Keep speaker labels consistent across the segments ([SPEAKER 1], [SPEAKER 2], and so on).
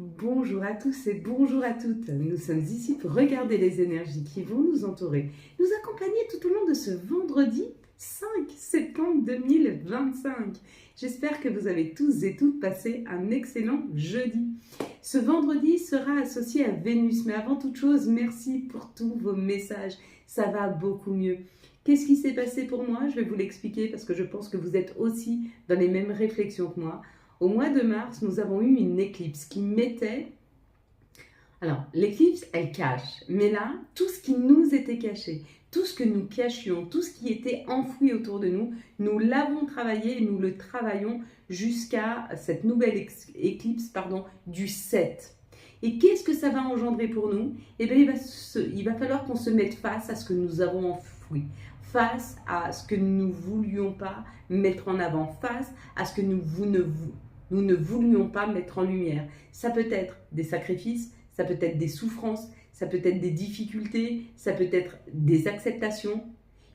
[SPEAKER 1] Bonjour à tous et bonjour à toutes. Nous sommes ici pour regarder les énergies qui vont nous entourer, nous accompagner tout au long de ce vendredi 5 septembre 2025. J'espère que vous avez tous et toutes passé un excellent jeudi. Ce vendredi sera associé à Vénus, mais avant toute chose, merci pour tous vos messages. Ça va beaucoup mieux. Qu'est-ce qui s'est passé pour moi? Je vais vous l'expliquer parce que je pense que vous êtes aussi dans les mêmes réflexions que moi. Au mois de mars, nous avons eu une éclipse qui mettait... Alors, l'éclipse, elle cache. Mais là, tout ce qui nous était caché, tout ce que nous cachions, tout ce qui était enfoui autour de nous, nous l'avons travaillé et nous le travaillons jusqu'à cette nouvelle éclipse du 7. Et qu'est-ce que ça va engendrer pour nous? Eh bien, il va falloir qu'on se mette face à ce que nous avons enfoui, face à ce que nous ne voulions pas mettre en avant, face à ce que nous ne voulions pas mettre en lumière. Ça peut être des sacrifices, ça peut être des souffrances, ça peut être des difficultés, ça peut être des acceptations.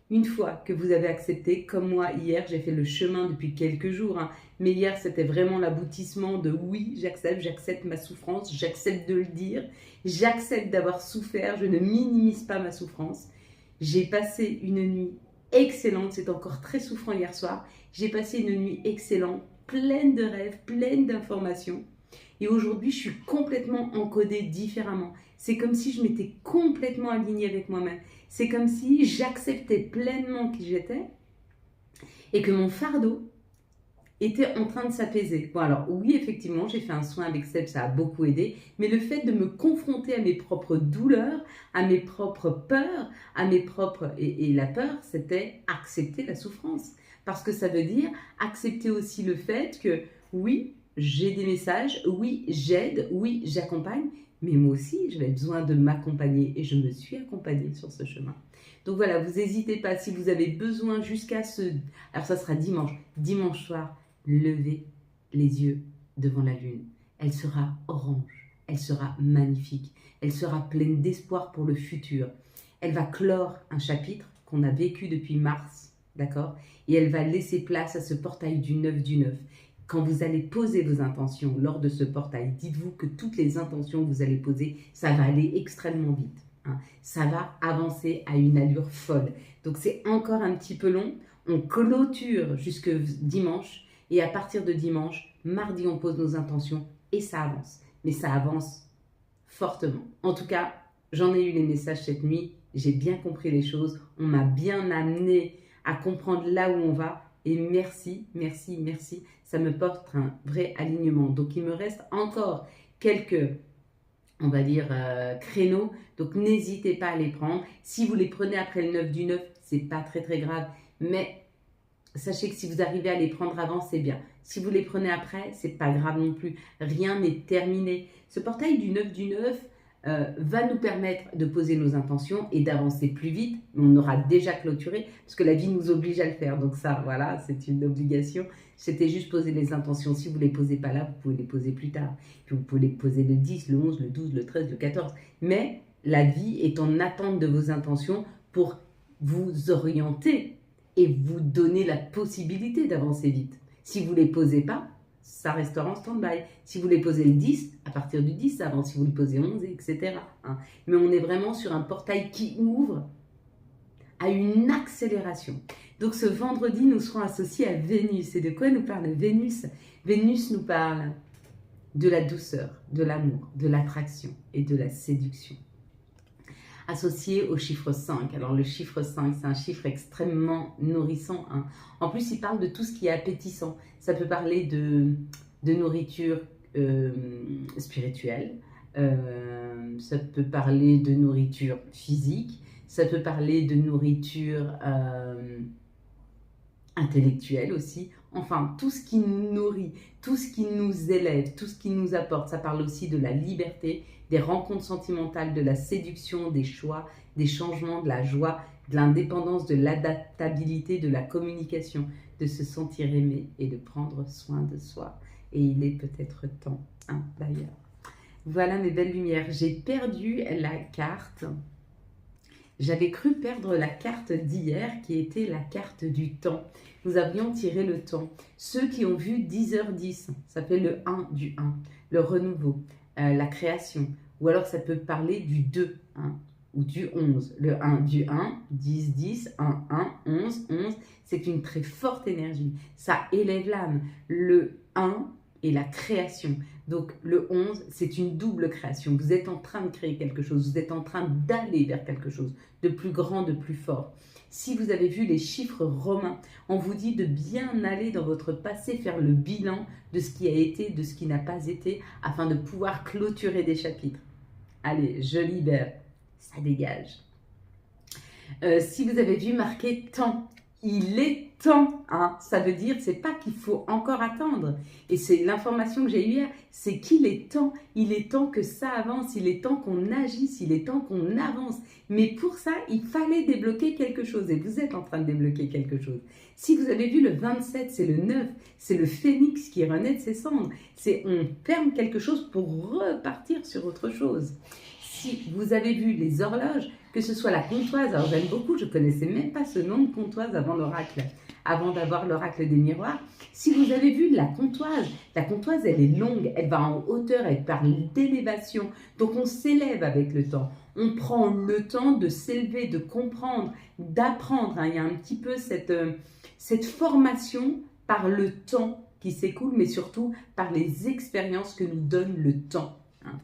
[SPEAKER 1] Une fois que vous avez accepté, comme moi hier, j'ai fait le chemin depuis quelques jours, mais hier c'était vraiment l'aboutissement de oui, j'accepte ma souffrance, j'accepte de le dire, j'accepte d'avoir souffert, je ne minimise pas ma souffrance. J'ai passé une nuit excellente, c'est encore très souffrant hier soir, j'ai passé une nuit excellente, pleine de rêves, pleine d'informations. Et aujourd'hui, je suis complètement encodée différemment. C'est comme si je m'étais complètement alignée avec moi-même. C'est comme si j'acceptais pleinement qui j'étais et que mon fardeau était en train de s'apaiser. Bon alors oui, effectivement, j'ai fait un soin avec Seb, ça a beaucoup aidé, mais le fait de me confronter à mes propres douleurs, à mes propres peurs, à mes propres... Et la peur, c'était accepter la souffrance. Parce que ça veut dire accepter aussi le fait que oui, j'ai des messages, oui, j'aide, oui, j'accompagne, mais moi aussi, j'avais besoin de m'accompagner et je me suis accompagnée sur ce chemin. Donc voilà, vous n'hésitez pas, si vous avez besoin jusqu'à ce... Alors ça sera dimanche soir, levez les yeux devant la lune. Elle sera orange, elle sera magnifique, elle sera pleine d'espoir pour le futur. Elle va clore un chapitre qu'on a vécu depuis mars, d'accord? Et elle va laisser place à ce portail du 9 du 9. Quand vous allez poser vos intentions lors de ce portail, dites-vous que toutes les intentions que vous allez poser, ça va aller extrêmement vite. Ça va avancer à une allure folle. Donc c'est encore un petit peu long. On clôture jusque dimanche. Et à partir de dimanche, mardi, on pose nos intentions et ça avance. Mais ça avance fortement. En tout cas, j'en ai eu les messages cette nuit. J'ai bien compris les choses. On m'a bien amené à comprendre là où on va. Et merci, merci, merci. Ça me porte un vrai alignement. Donc, il me reste encore quelques, on va dire, créneaux. Donc, n'hésitez pas à les prendre. Si vous les prenez après le 9 du 9, c'est pas très, très grave. Mais sachez que si vous arrivez à les prendre avant, c'est bien. Si vous les prenez après, c'est pas grave non plus. Rien n'est terminé. Ce portail du 9 du 9 va nous permettre de poser nos intentions et d'avancer plus vite. On aura déjà clôturé parce que la vie nous oblige à le faire. Donc ça, voilà, c'est une obligation. C'était juste poser les intentions. Si vous ne les posez pas là, vous pouvez les poser plus tard. Puis vous pouvez les poser le 10, le 11, le 12, le 13, le 14. Mais la vie est en attente de vos intentions pour vous orienter et vous donner la possibilité d'avancer vite. Si vous ne les posez pas, ça restera en stand-by. Si vous les posez le 10, à partir du 10, ça avance. Si vous le posez 11, etc. Mais on est vraiment sur un portail qui ouvre à une accélération. Donc ce vendredi, nous serons associés à Vénus. Et de quoi nous parle Vénus? Vénus nous parle de la douceur, de l'amour, de l'attraction et de la séduction. Associé au chiffre 5. Alors le chiffre 5, c'est un chiffre extrêmement nourrissant. En plus, il parle de tout ce qui est appétissant. Ça peut parler de nourriture spirituelle, ça peut parler de nourriture physique, ça peut parler de nourriture intellectuelle aussi. Enfin, tout ce qui nous nourrit, tout ce qui nous élève, tout ce qui nous apporte. Ça parle aussi de la liberté, des rencontres sentimentales, de la séduction, des choix, des changements, de la joie, de l'indépendance, de l'adaptabilité, de la communication, de se sentir aimé et de prendre soin de soi. Et il est peut-être temps, d'ailleurs. Voilà mes belles lumières. J'ai perdu la carte. J'avais cru perdre la carte d'hier qui était la carte du temps. Nous avions tiré le temps. Ceux qui ont vu 10h10, ça fait le 1 du 1, le renouveau. la création. Ou alors ça peut parler du 2, hein, ou du 11. Le 1, du 1, 10, 10, 1, 1, 11, 11. C'est une très forte énergie. Ça élève l'âme. Le 1 est la création. Donc le 11, c'est une double création. Vous êtes en train de créer quelque chose. Vous êtes en train d'aller vers quelque chose de plus grand, de plus fort. Si vous avez vu les chiffres romains, on vous dit de bien aller dans votre passé, faire le bilan de ce qui a été, de ce qui n'a pas été, afin de pouvoir clôturer des chapitres. Allez, je libère, ça dégage. Si vous avez vu marqué temps, il est temps, hein, ça veut dire, c'est pas qu'il faut encore attendre. Et c'est l'information que j'ai eue hier, c'est qu'il est temps. Il est temps que ça avance, il est temps qu'on agisse, il est temps qu'on avance. Mais pour ça, il fallait débloquer quelque chose. Et vous êtes en train de débloquer quelque chose. Si vous avez vu le 27, c'est le 9, c'est le phénix qui renaît de ses cendres. C'est on ferme quelque chose pour repartir sur autre chose. Si vous avez vu les horloges, que ce soit la comptoise, alors j'aime beaucoup, je ne connaissais même pas ce nom de comptoise avant l'oracle, avant d'avoir l'oracle des miroirs. Si vous avez vu la comptoise elle est longue, elle va en hauteur, elle parle d'élévation. Donc on s'élève avec le temps. On prend le temps de s'élever, de comprendre, d'apprendre. Hein. Il y a un petit peu cette formation par le temps qui s'écoule, mais surtout par les expériences que nous donne le temps. Hein.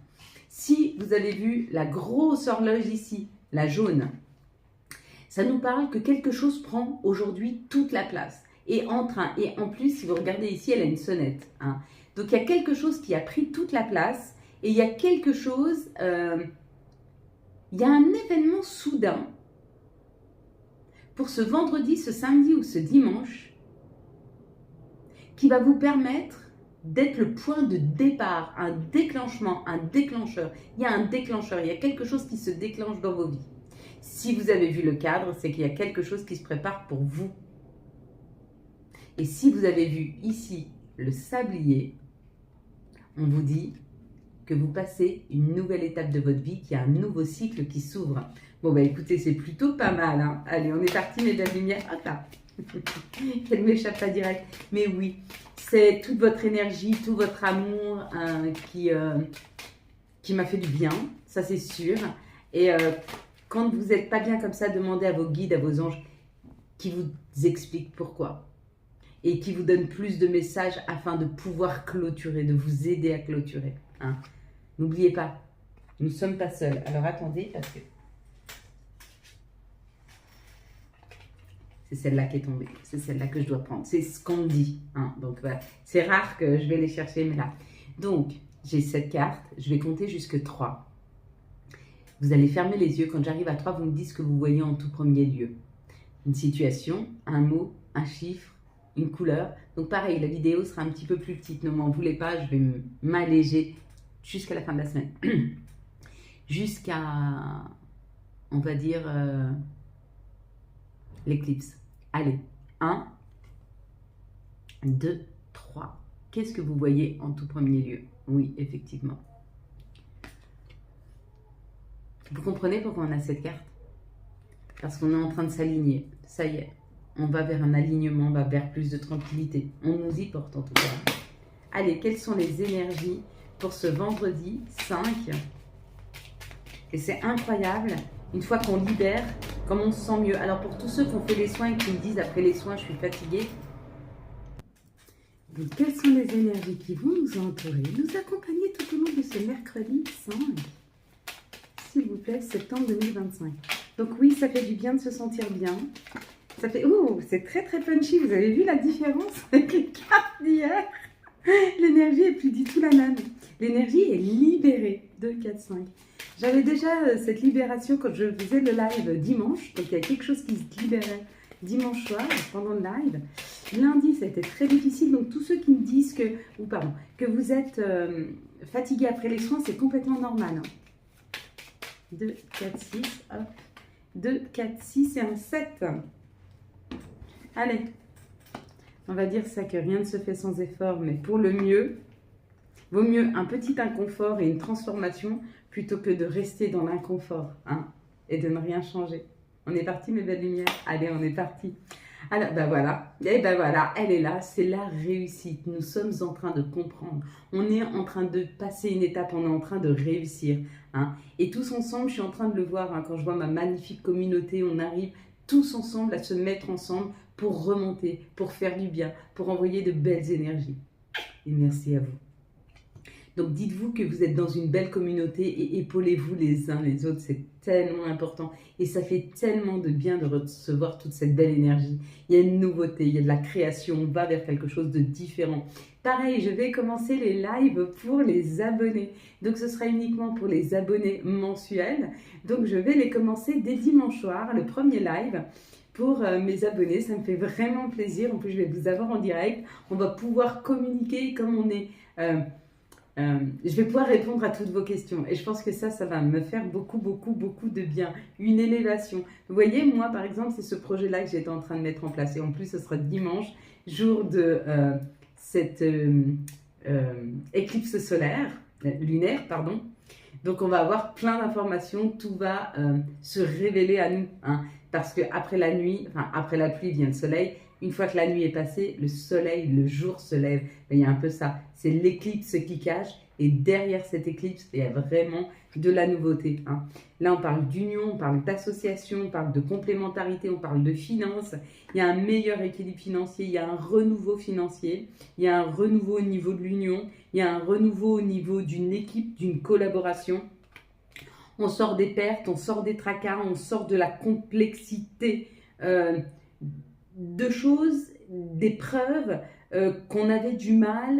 [SPEAKER 1] Si vous avez vu la grosse horloge ici, la jaune, ça nous parle que quelque chose prend aujourd'hui toute la place. Et en train, et en plus, si vous regardez ici, elle a une sonnette. Hein. Donc il y a quelque chose qui a pris toute la place et il y a quelque chose, il y a un événement soudain pour ce vendredi, ce samedi ou ce dimanche qui va vous permettre d'être le point de départ, un déclenchement, un déclencheur. Il y a un déclencheur, il y a quelque chose qui se déclenche dans vos vies. Si vous avez vu le cadre, c'est qu'il y a quelque chose qui se prépare pour vous. Et si vous avez vu ici le sablier, on vous dit que vous passez une nouvelle étape de votre vie, qu'il y a un nouveau cycle qui s'ouvre. Bon, bah écoutez, c'est plutôt pas mal. Hein. Allez, on est parti, mes belles lumières. Hop là. Elle m'échappe pas direct. Mais oui, c'est toute votre énergie, tout votre amour qui m'a fait du bien, ça c'est sûr. Et quand vous n'êtes pas bien comme ça, demandez à vos guides, à vos anges, qui vous expliquent pourquoi. Et qui vous donnent plus de messages afin de pouvoir clôturer, de vous aider à clôturer. Hein. N'oubliez pas, nous ne sommes pas seuls. Alors attendez, parce que c'est celle-là qui est tombée. C'est celle-là que je dois prendre. C'est ce qu'on me dit. Hein. Donc voilà, c'est rare que je vais les chercher, mais là. Donc, j'ai cette carte. Je vais compter jusque 3. Vous allez fermer les yeux. Quand j'arrive à 3, vous me dites ce que vous voyez en tout premier lieu. Une situation, un mot, un chiffre, une couleur. Donc pareil, la vidéo sera un petit peu plus petite. Ne m'en voulez pas, je vais m'alléger jusqu'à la fin de la semaine. Jusqu'à, on va dire, l'éclipse. Allez, 1, 2, 3. Qu'est-ce que vous voyez en tout premier lieu? Oui, effectivement. Vous comprenez pourquoi on a cette carte? Parce qu'on est en train de s'aligner. Ça y est, on va vers un alignement, on va vers plus de tranquillité. On nous y porte en tout cas. Allez, quelles sont les énergies pour ce vendredi 5? Et c'est incroyable, une fois qu'on libère, comme on se sent mieux. Alors pour tous ceux qui ont fait les soins et qui me disent après les soins, je suis fatiguée. Donc, quelles sont les énergies qui vont nous entourer, nous accompagner tout au long de ce mercredi 5? S'il vous plaît, septembre 2025. Donc oui, ça fait du bien de se sentir bien. Ça fait... Oh, c'est très très punchy. Vous avez vu la différence avec les cartes d'hier? L'énergie est plus du tout la même. L'énergie est libérée. 2, 4, 5. J'avais déjà cette libération quand je faisais le live dimanche. Donc il y a quelque chose qui se libérait dimanche soir pendant le live. Lundi, ça a été très difficile. Donc tous ceux qui me disent que vous êtes fatigué après les soins, c'est complètement normal. 2, 4, 6, hop. 2, 4, 6 et un 7. Allez, on va dire ça que rien ne se fait sans effort, mais pour le mieux, vaut mieux un petit inconfort et une transformation plutôt que de rester dans l'inconfort hein, et de ne rien changer. On est parti mes belles lumières? Allez, on est parti. Alors, ben voilà, et ben voilà, elle est là, c'est la réussite. Nous sommes en train de comprendre. On est en train de passer une étape, on est en train de réussir. Hein. Et tous ensemble, je suis en train de le voir, hein, quand je vois ma magnifique communauté, on arrive tous ensemble à se mettre ensemble pour remonter, pour faire du bien, pour envoyer de belles énergies. Et merci à vous. Donc dites-vous que vous êtes dans une belle communauté et épaulez-vous les uns les autres, c'est tellement important et ça fait tellement de bien de recevoir toute cette belle énergie. Il y a une nouveauté, il y a de la création, on va vers quelque chose de différent. Pareil, je vais commencer les lives pour les abonnés. Donc ce sera uniquement pour les abonnés mensuels. Donc je vais les commencer dès dimanche soir, le premier live pour mes abonnés. Ça me fait vraiment plaisir. En plus, je vais vous avoir en direct. On va pouvoir communiquer comme on est... je vais pouvoir répondre à toutes vos questions et je pense que ça va me faire beaucoup de bien, une élévation. Vous voyez, moi par exemple, c'est ce projet-là que j'étais en train de mettre en place et en plus ce sera dimanche, jour de cette éclipse solaire, lunaire, pardon. Donc on va avoir plein d'informations, tout va se révéler à nous, hein, parce qu'après la nuit, enfin après la pluie vient le soleil. Une fois que la nuit est passée, le soleil, le jour se lève. Il y a un peu ça. C'est l'éclipse qui cache. Et derrière cette éclipse, il y a vraiment de la nouveauté. Hein. Là, on parle d'union, on parle d'association, on parle de complémentarité, on parle de finances. Il y a un meilleur équilibre financier, il y a un renouveau financier, il y a un renouveau au niveau de l'union, il y a un renouveau au niveau d'une équipe, d'une collaboration. On sort des pertes, on sort des tracas, on sort de la complexité de choses, d'épreuves qu'on avait du mal.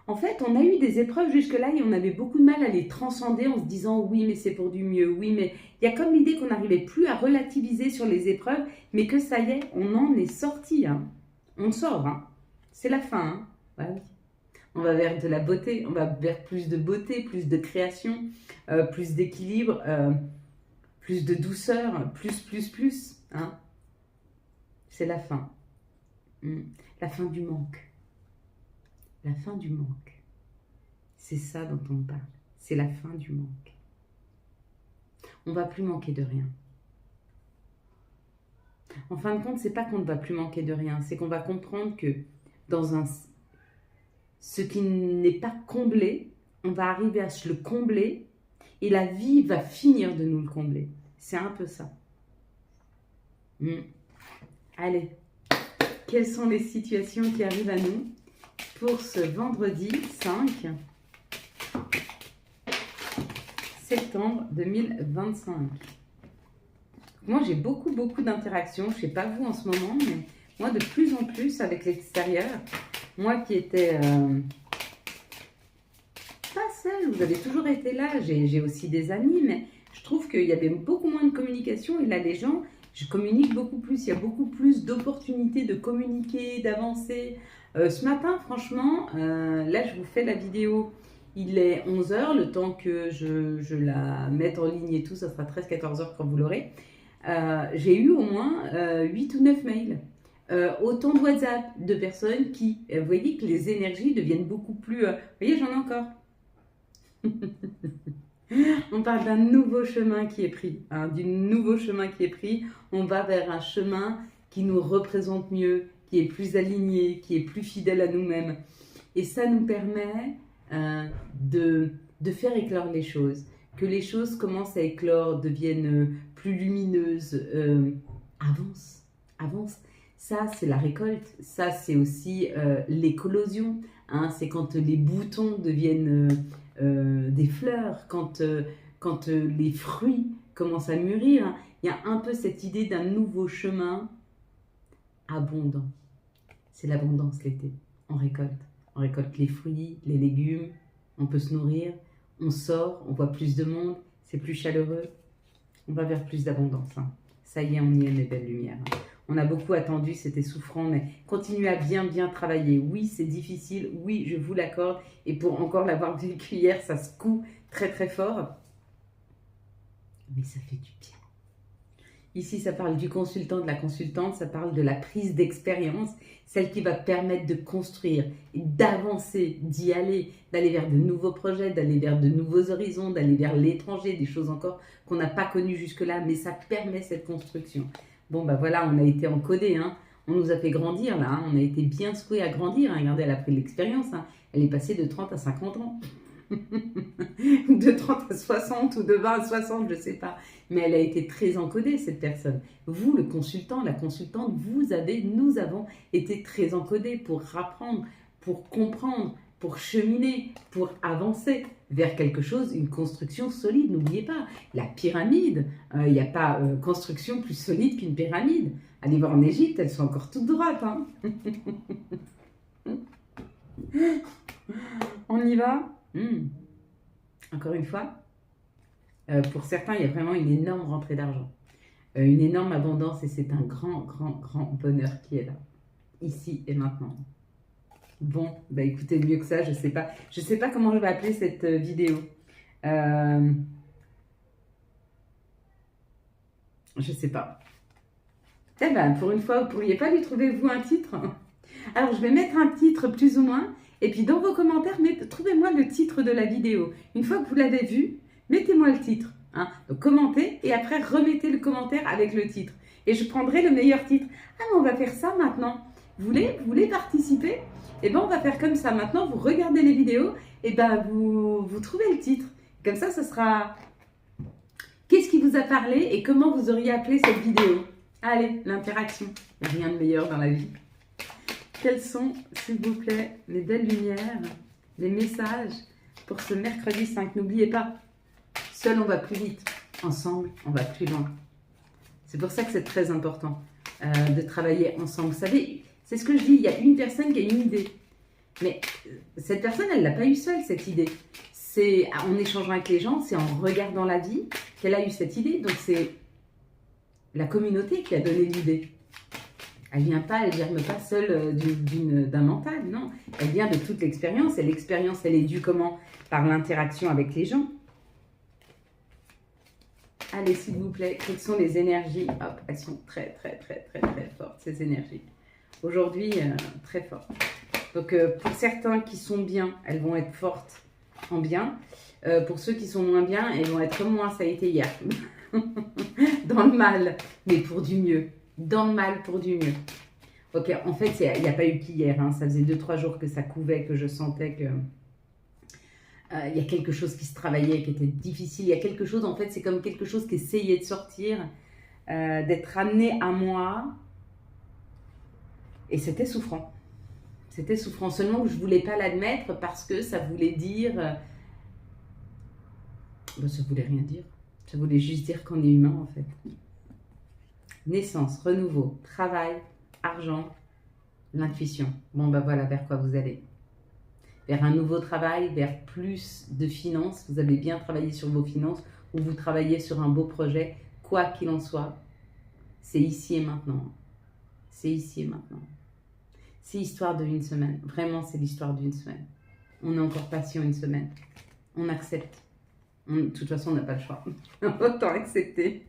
[SPEAKER 1] En fait, on a eu des épreuves jusque-là et on avait beaucoup de mal à les transcender en se disant oui, mais c'est pour du mieux, oui, mais il y a comme l'idée qu'on n'arrivait plus à relativiser sur les épreuves, mais que ça y est, on en est sorti. Hein. On sort, hein. C'est la fin. Hein. Bah oui. On va vers de la beauté, on va vers plus de beauté, plus de création, plus d'équilibre, plus de douceur, plus. Hein. C'est la fin. La fin du manque. La fin du manque. C'est ça dont on parle. C'est la fin du manque. On ne va plus manquer de rien. En fin de compte, c'est pas qu'on ne va plus manquer de rien, c'est qu'on va comprendre que dans ce qui n'est pas comblé, on va arriver à se le combler et la vie va finir de nous le combler. C'est un peu ça. Allez, quelles sont les situations qui arrivent à nous pour ce vendredi 5 septembre 2025. Moi, j'ai beaucoup d'interactions. Je ne sais pas vous en ce moment, mais moi, de plus en plus avec l'extérieur. Moi qui étais pas seule, vous avez toujours été là. J'ai aussi des amis, mais je trouve qu'il y avait beaucoup moins de communication. Et là, les gens, je communique beaucoup plus. Il y a beaucoup plus d'opportunités de communiquer, d'avancer. Ce matin, franchement, là, je vous fais la vidéo. Il est 11 h, le temps que je la mette en ligne et tout, ça sera 13-14 h quand vous l'aurez. J'ai eu au moins 8 ou 9 mails. Autant de WhatsApp de personnes qui, vous voyez que les énergies deviennent beaucoup plus... vous voyez, j'en ai encore. On parle d'un nouveau chemin qui est pris, hein, nouveau chemin qui est pris. On va vers un chemin qui nous représente mieux, qui est plus aligné, qui est plus fidèle à nous-mêmes. Et ça nous permet de faire éclore les choses, que les choses commencent à éclore, deviennent plus lumineuses, avance. Ça, c'est la récolte. Ça, c'est aussi l'éclosion. Hein, c'est quand les boutons deviennent des fleurs, quand les fruits commencent à mûrir. Hein. Il y a un peu cette idée d'un nouveau chemin abondant. C'est l'abondance l'été. On récolte les fruits, les légumes. On peut se nourrir. On sort, on voit plus de monde. C'est plus chaleureux. On va vers plus d'abondance. Hein. Ça y est, on y est, mes belles lumières. Hein. On a beaucoup attendu, c'était souffrant, mais continuez à bien travailler. Oui, c'est difficile, oui, je vous l'accorde. Et pour encore l'avoir vécu hier, ça se coud très fort. Mais ça fait du bien. Ici, ça parle du consultant, de la consultante, ça parle de la prise d'expérience, celle qui va permettre de construire, d'avancer, d'y aller, d'aller vers de nouveaux projets, d'aller vers de nouveaux horizons, d'aller vers l'étranger, des choses encore qu'on n'a pas connues jusque-là, mais ça permet cette construction. Bon, bah voilà, on a été encodé, hein. On nous a fait grandir, là, hein. On a été bien secoué à grandir, hein. Regardez, elle a pris de l'expérience, hein. Elle est passée de 30 à 50 ans. De 30 à 60 ou de 20 à 60, je ne sais pas. Mais elle a été très encodée, cette personne. Vous, le consultant, la consultante, nous avons été très encodés pour apprendre, pour comprendre, pour cheminer, pour avancer vers quelque chose, une construction solide. N'oubliez pas, la pyramide, il n'y a pas construction plus solide qu'une pyramide. Allez voir en Égypte, elles sont encore toutes droites. Hein. On y va. Encore une fois, pour certains, il y a vraiment une énorme rentrée d'argent, une énorme abondance et c'est un grand, grand, grand bonheur qui est là, ici et maintenant. Bon, bah écoutez, mieux que ça, je sais pas comment je vais appeler cette vidéo. Je sais pas. Eh ben, pour une fois, vous pourriez pas lui trouver, vous, un titre? Alors, je vais mettre un titre plus ou moins. Et puis, dans vos commentaires, trouvez-moi le titre de la vidéo. Une fois que vous l'avez vu, mettez-moi le titre. Hein. Donc, commentez et après, remettez le commentaire avec le titre. Et je prendrai le meilleur titre. Ah, mais on va faire ça maintenant. Vous voulez participer? Eh bien, on va faire comme ça. Maintenant, vous regardez les vidéos et ben, vous trouvez le titre. Comme ça, ce sera... Qu'est-ce qui vous a parlé et comment vous auriez appelé cette vidéo? Allez, l'interaction. Il n'y a rien de meilleur dans la vie. Quelles sont, s'il vous plaît, les belles lumières, les messages pour ce mercredi 5? N'oubliez pas, seul on va plus vite, ensemble on va plus loin. C'est pour ça que c'est très important de travailler ensemble. Vous savez, c'est ce que je dis, il y a une personne qui a une idée. Mais cette personne, elle ne l'a pas eu seule, cette idée. C'est en échangeant avec les gens, c'est en regardant la vie qu'elle a eu cette idée. Donc c'est la communauté qui a donné l'idée. Elle ne germe pas seule d'un mental, non. Elle vient de toute l'expérience. Et l'expérience, elle est due comment? Par l'interaction avec les gens. Allez, s'il vous plaît, quelles sont les énergies? Hop, elles sont très, très, très, très, très fortes, ces énergies. Aujourd'hui, très fortes. Donc, pour certains qui sont bien, elles vont être fortes en bien. Pour ceux qui sont moins bien, elles vont être moins, ça a été hier. Dans le mal, mais pour du mieux. Dans le mal pour du mieux. Ok, en fait, il n'y a pas eu qu'hier. Hein. Ça faisait 2-3 jours que ça couvait, que je sentais que il y a quelque chose qui se travaillait, qui était difficile. Il y a quelque chose, en fait, c'est comme quelque chose qui essayait de sortir, d'être amené à moi. Et c'était souffrant. C'était souffrant. Seulement que je ne voulais pas l'admettre parce que ça voulait dire... ça ne voulait rien dire. Ça voulait juste dire qu'on est humain, en fait. Naissance, renouveau, travail, argent, l'intuition. Bon, ben voilà vers quoi vous allez. Vers un nouveau travail, vers plus de finances. Vous avez bien travaillé sur vos finances ou vous travaillez sur un beau projet. Quoi qu'il en soit, c'est ici et maintenant. C'est ici et maintenant. C'est l'histoire d'une semaine. Vraiment, c'est l'histoire d'une semaine. On est encore patient une semaine. On accepte. De toute façon, on n'a pas le choix. Autant accepter.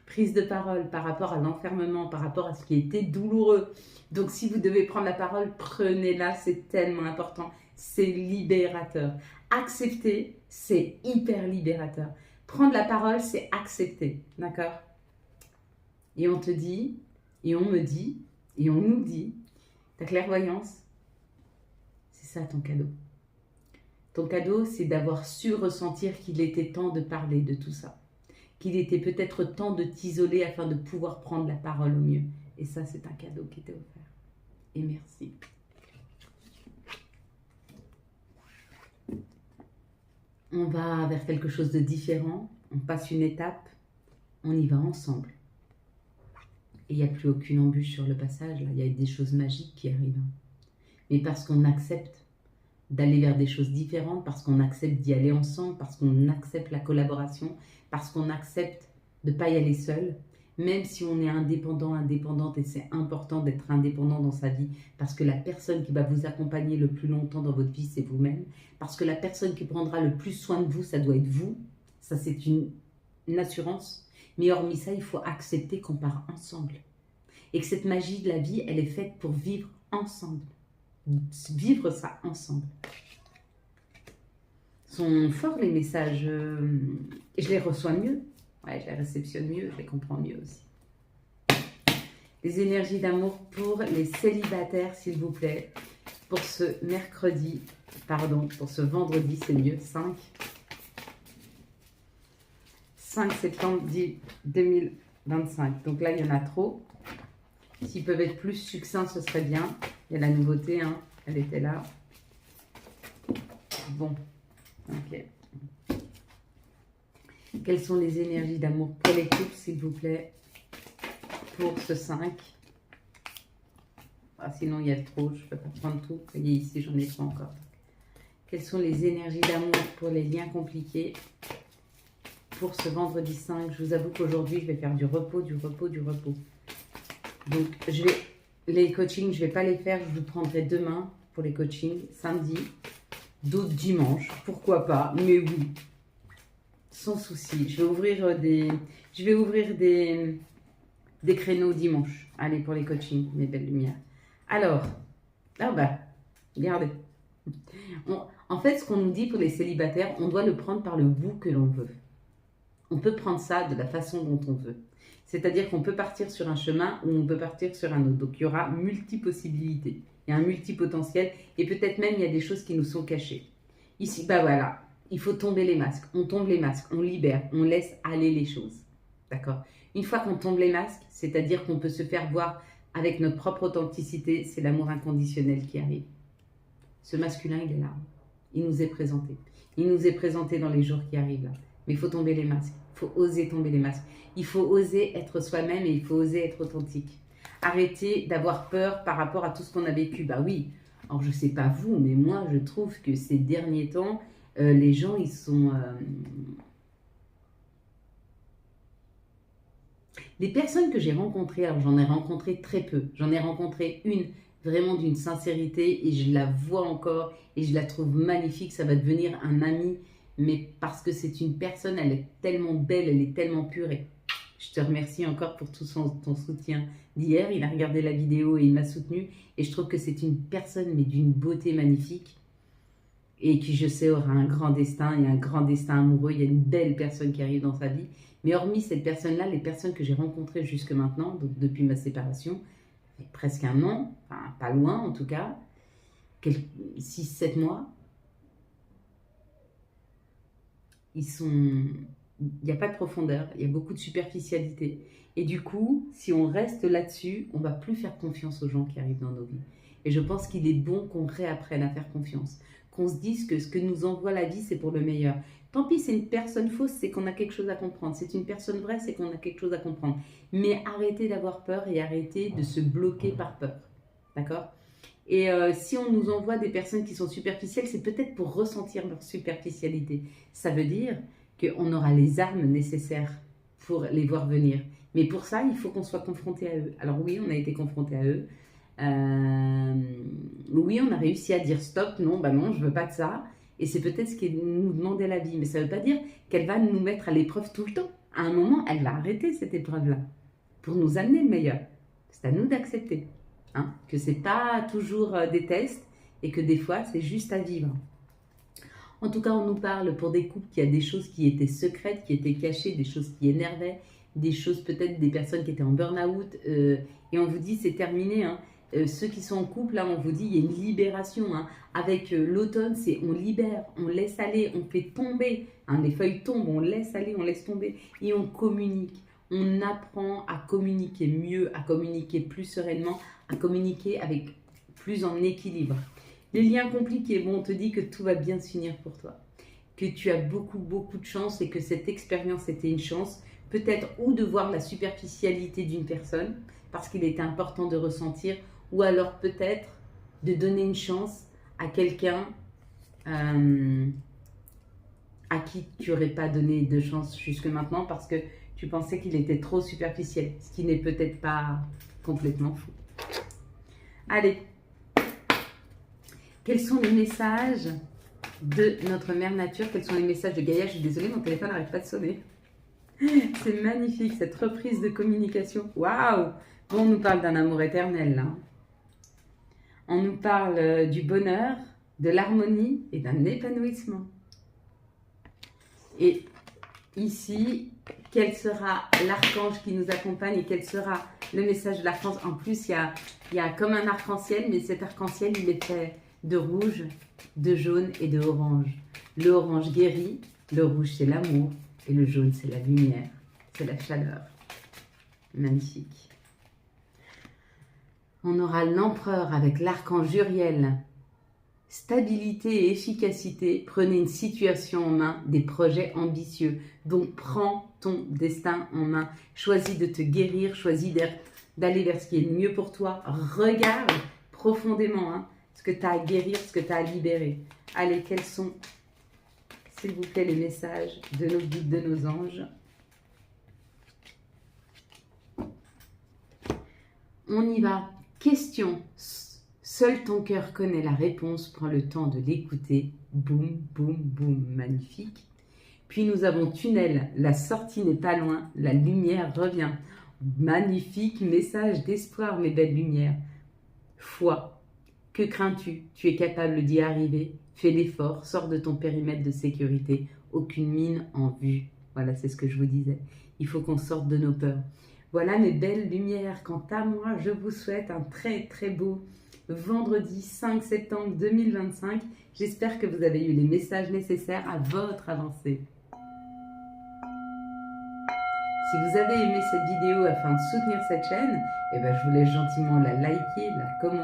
[SPEAKER 1] Prise de parole par rapport à l'enfermement, par rapport à ce qui était douloureux. Donc, si vous devez prendre la parole, prenez-la, c'est tellement important. C'est libérateur. Accepter, c'est hyper libérateur. Prendre la parole, c'est accepter. D'accord? Et on te dit, et on me dit, et on nous dit, ta clairvoyance, c'est ça ton cadeau. Ton cadeau, c'est d'avoir su ressentir qu'il était temps de parler de tout ça. Qu'il était peut-être temps de t'isoler afin de pouvoir prendre la parole au mieux. Et ça, c'est un cadeau qui t'est offert. Et merci. On va vers quelque chose de différent. On passe une étape. On y va ensemble. Et il n'y a plus aucune embûche sur le passage. Là, il y a des choses magiques qui arrivent. Mais parce qu'on accepte d'aller vers des choses différentes, parce qu'on accepte d'y aller ensemble, parce qu'on accepte la collaboration, parce qu'on accepte de ne pas y aller seul, même si on est indépendant, indépendante, et c'est important d'être indépendant dans sa vie, parce que la personne qui va vous accompagner le plus longtemps dans votre vie, c'est vous-même, parce que la personne qui prendra le plus soin de vous, ça doit être vous, ça c'est une assurance, mais hormis ça, il faut accepter qu'on part ensemble, et que cette magie de la vie, elle est faite pour vivre ensemble. Vivre ça ensemble. Sont forts les messages. Je les reçois mieux. Ouais, je les réceptionne mieux, je les comprends mieux aussi. les énergies d'amour pour les célibataires, s'il vous plaît, pour ce mercredi, pardon, pour ce vendredi, c'est mieux, 5 septembre 2025. Donc là, il y en a trop. S'ils peuvent être plus succincts, ce serait bien. Il y a la nouveauté, hein, elle était là. Bon, ok. Quelles sont les énergies d'amour pour les couples, s'il vous plaît, pour ce 5? Ah, sinon, il y a trop, je ne peux pas prendre tout. Vous voyez, ici, j'en ai pas encore. Quelles sont les énergies d'amour pour les liens compliqués pour ce vendredi 5? Je vous avoue qu'aujourd'hui, je vais faire du repos, du repos, du repos. Donc, les coachings, je ne vais pas les faire. Je vous prendrai demain pour les coachings, samedi, d'autres dimanche. Pourquoi pas? Mais oui, sans souci. Je vais ouvrir des créneaux dimanche. Allez, pour les coachings, mes belles lumières. Alors, ah bah, regardez. En fait, ce qu'on nous dit pour les célibataires, on doit le prendre par le bout que l'on veut. On peut prendre ça de la façon dont on veut. C'est-à-dire qu'on peut partir sur un chemin ou on peut partir sur un autre. Donc, il y aura multi-possibilités. Il y a un multi-potentiel et peut-être même il y a des choses qui nous sont cachées. Ici, bah voilà, il faut tomber les masques. On tombe les masques, on libère, on laisse aller les choses. D'accord? Une fois qu'on tombe les masques, c'est-à-dire qu'on peut se faire voir avec notre propre authenticité, c'est l'amour inconditionnel qui arrive. Ce masculin, il est là. Il nous est présenté. Il nous est présenté dans les jours qui arrivent là. Mais il faut tomber les masques. Il faut oser tomber les masques. Il faut oser être soi-même et il faut oser être authentique. Arrêtez d'avoir peur par rapport à tout ce qu'on a vécu. Bah oui, alors je ne sais pas vous, mais moi je trouve que ces derniers temps, les gens ils sont... Les personnes que j'ai rencontrées, alors j'en ai rencontré très peu. J'en ai rencontré une vraiment d'une sincérité et je la vois encore et je la trouve magnifique. Ça va devenir un ami, mais parce que c'est une personne, elle est tellement belle, elle est tellement pure. Et je te remercie encore pour tout ton soutien d'hier. Il a regardé la vidéo et il m'a soutenu. Et je trouve que c'est une personne, mais d'une beauté magnifique. Et qui, je sais, aura un grand destin et un grand destin amoureux. Il y a une belle personne qui arrive dans sa vie. Mais hormis cette personne-là, les personnes que j'ai rencontrées jusque maintenant, donc depuis ma séparation, presque un an, enfin pas loin en tout cas, 6-7 mois, il n'y a pas de profondeur, il y a beaucoup de superficialité. Et du coup, si on reste là-dessus, on ne va plus faire confiance aux gens qui arrivent dans nos vies. Et je pense qu'il est bon qu'on réapprenne à faire confiance, qu'on se dise que ce que nous envoie la vie, c'est pour le meilleur. Tant pis, c'est une personne fausse, c'est qu'on a quelque chose à comprendre. C'est une personne vraie, c'est qu'on a quelque chose à comprendre. Mais arrêtez d'avoir peur et arrêtez de se bloquer par peur. D'accord ? Et si on nous envoie des personnes qui sont superficielles, c'est peut-être pour ressentir leur superficialité. Ça veut dire qu'on aura les armes nécessaires pour les voir venir. Mais pour ça, il faut qu'on soit confronté à eux. Alors oui, on a été confronté à eux. Oui, on a réussi à dire stop, non, bah non, je veux pas de ça. Et c'est peut-être ce qui nous demandait la vie. Mais ça ne veut pas dire qu'elle va nous mettre à l'épreuve tout le temps. À un moment, elle va arrêter cette épreuve-là pour nous amener le meilleur. C'est à nous d'accepter. Hein, que ce n'est pas toujours des tests et que des fois, c'est juste à vivre. En tout cas, on nous parle pour des couples qui a des choses qui étaient secrètes, qui étaient cachées, des choses qui énervaient, des choses peut-être des personnes qui étaient en burn-out. Et on vous dit, c'est terminé. Hein. Ceux qui sont en couple, là, on vous dit, il y a une libération. Hein. Avec l'automne, c'est on libère, on laisse aller, on fait tomber. Hein, les feuilles tombent, on laisse aller, on laisse tomber et on communique. On apprend à communiquer mieux, à communiquer plus sereinement, à communiquer avec plus en équilibre. Les liens compliqués, bon, on te dit que tout va bien se finir pour toi, que tu as beaucoup, beaucoup de chance et que cette expérience était une chance, peut-être ou de voir la superficialité d'une personne, parce qu'il était important de ressentir, ou alors peut-être de donner une chance à quelqu'un à qui tu n'aurais pas donné de chance jusque maintenant, parce que tu pensais qu'il était trop superficiel, ce qui n'est peut-être pas complètement faux. Allez, quels sont les messages de notre mère nature? Quels sont les messages de Gaïa? Je suis désolée, mon téléphone n'arrête pas de sonner. C'est magnifique, cette reprise de communication. Waouh! Bon, on nous parle d'un amour éternel, là. On nous parle du bonheur, de l'harmonie et d'un épanouissement. Et ici, quel sera l'archange qui nous accompagne et quel sera le message de l'archange. En plus, il y a comme un arc-en-ciel, mais cet arc-en-ciel, il est fait de rouge, de jaune et de orange. Le orange guérit, le rouge c'est l'amour et le jaune c'est la lumière, c'est la chaleur. Magnifique. On aura l'empereur avec l'archange Uriel. Stabilité et efficacité, prenez une situation en main, des projets ambitieux. Donc prends ton destin en main. Choisis de te guérir, choisis d'aller vers ce qui est mieux pour toi. Regarde profondément ce que tu as à guérir, ce que tu as à libérer. Allez, quels sont, s'il vous plaît, les messages de nos guides, de nos anges? On y va. Question. Seul ton cœur connaît la réponse. Prends le temps de l'écouter. Boum, boum, boum. Magnifique. Puis nous avons tunnel. La sortie n'est pas loin. La lumière revient. Magnifique message d'espoir, mes belles lumières. Foi. Que crains-tu? Tu es capable d'y arriver. Fais l'effort. Sors de ton périmètre de sécurité. Aucune mine en vue. Voilà, c'est ce que je vous disais. Il faut qu'on sorte de nos peurs. Voilà mes belles lumières. Quant à moi, je vous souhaite un très très beau vendredi 5 septembre 2025. J'espère que vous avez eu les messages nécessaires à votre avancée. Si vous avez aimé cette vidéo afin de soutenir cette chaîne, je vous laisse gentiment la liker, la commenter.